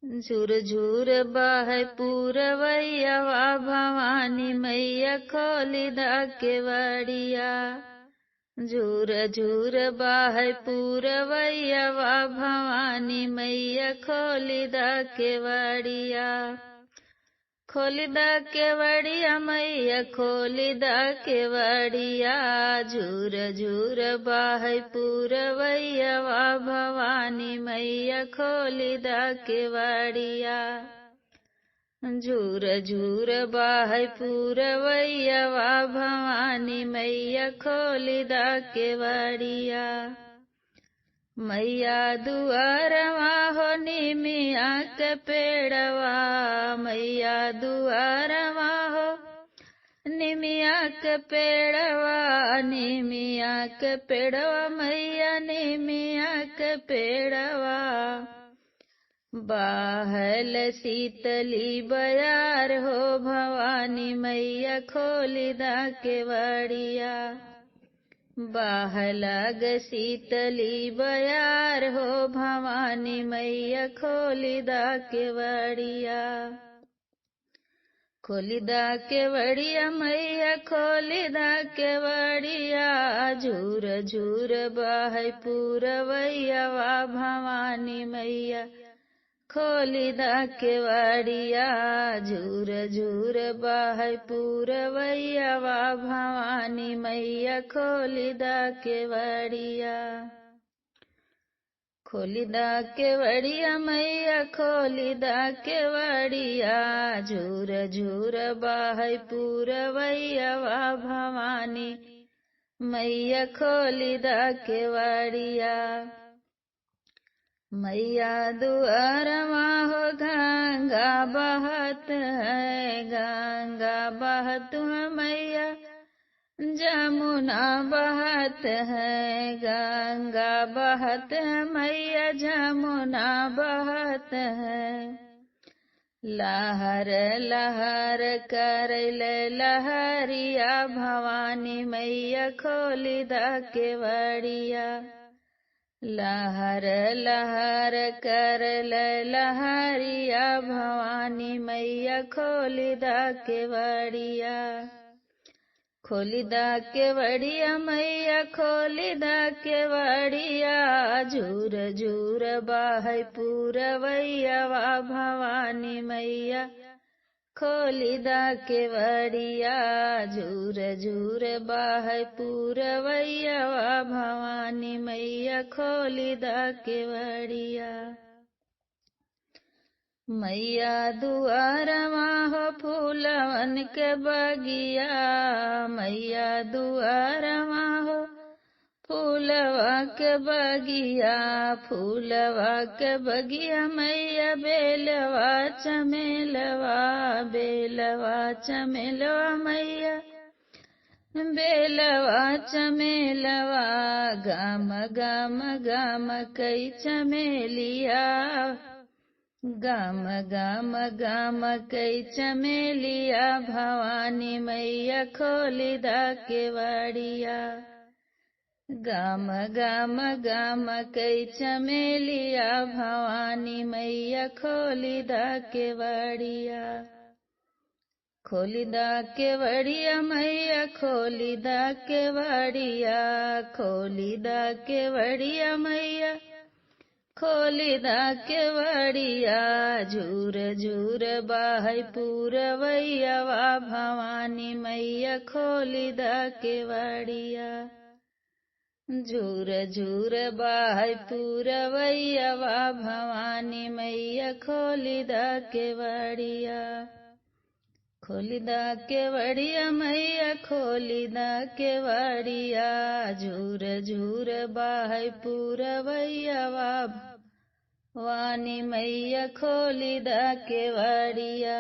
झुर झुर बहे पूरवैया वा भवानी मैया खोली दा केवड़िया। झुर झुर बहे पूरवैया वा भवानी मैया खोली दा केवड़िया। खोली दा केवड़िया मैया खोली दा केवड़िया। झुर झुर बहे पूरवैया वा भवानी मैया खोली दा केवड़िया। झुर झुर बहे पूरवैया वा भवानी मैया खोली दा केवड़िया। मैया दुआरवा हो निमिया के पेड़वा। मैया दुआरवा हो निमिया के पेड़वा। निमिया के पेड़वा मैया निमिया के पेड़वा। बाहल शीतली बयार हो भवानी मैया खोली दा केवड़िया। बाहलग शीतली बयार हो भवानी मैया खोली दा केवड़िया। खोली दा केवड़िया मैया खोली दा केवड़िया। झूर झूर बहे पूरवैया वा भवानी मैया खोली दा केवड़िया। झूर झूर बहे पूरवैया वा भवानी मैया खोली दा केवड़िया। खोली दा केवड़िया मैया खोली दा केवड़िया। झूर झूर बहे पूरवैया वा भवानी मैया खोली दा केवड़िया। मैया दुआरवा हो गंगा बहत है। गंगा बहत है मैया जमुना बहत है। गंगा बहत है मैया जमुना बहत है। लहर लहर करैल लहरिया भवानी मैया खोली दा केवड़िया। लहर लहर करैल लहरिया भवानी मैया खोली दा केवड़िया। खोली दा केवड़िया मैया खोली दा केवड़िया। झूर झूर बहे पूरवैया वा भवानी मैया खोली दा केवड़िया। झूर झूर बहे पूरवैया वा भवानी मैया खोली दा केवड़िया। मैया दुआरवा हो फूलवन के बगिया। मैया दुआरवा हो फूलवा के बगिया। फूलवा के बगिया मैया बेलवा चमेलवा। बेलवा चमेलवा मैया बेलवा चमेलवा। गम गम गम कई चमेलिया। गम गम गम कई चमेलिया भवानी मैया खोली दा केवड़िया। गम गम गम कई चमेलिया भवानी मैया खोली दा केवड़िया। खोली दा केवड़िया मैया खोली दा केवड़िया। खोली दा केवड़िया मैया खोली दा केवड़िया। झूर झूर बहे पूरवैया वा भवानी मैया खोली दा केवड़िया। झूर झूर बहे पूरवैया वा भवानी मैया खोली दा केवड़िया। खोली दा केवड़िया मैया खोली दा केवड़िया। झूर झूर बहे पूरवैया वा भवानी मैया खोली दा केवड़िया।